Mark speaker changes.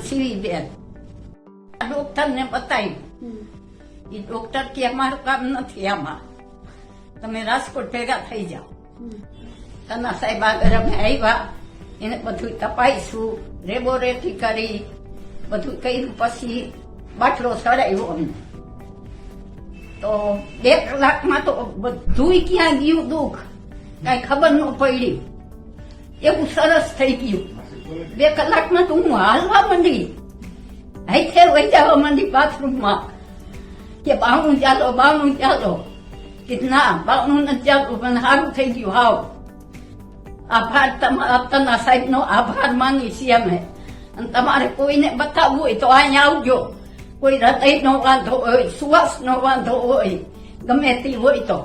Speaker 1: સીવીબેન. ડોક્ટરને બતાવ્યું. એ ડોક્ટર કે અમારું કામ નથી આમાં, તમે રાજકોટ ભેગા થઈ જાઓ. તના સાહેબ આગળ અમે આવ્યા, એને બધું તપાસ્યું, રેબોરેટરી કરી, બધું કર્યું. પછી બાટલો ચડાવ્યો અમને. તો 2 કલાકમાં તો બધું ક્યાં ગયું દુઃખ કઈ ખબર ન પડી. એવું સરસ થઈ ગયું. 2 કલાકમાં તો હું હાલવા માંડી, હાથે વહી જવા માંડી બાથરૂમમાં કે બાવણું ચાલો. કે ના, બાવણું નથી ચાલતું, પણ સારું થઈ ગયું. હાવ આભાર તના સાહેબ નો આભાર માની છીએ અમે. અને તમારે કોઈને બતાવવું હોય તો અહીંયા આવજો. કોઈ હૃદય નો વાંધો હોય, શ્વાસ નો વાંધો હોય, ગમે તે હોય તો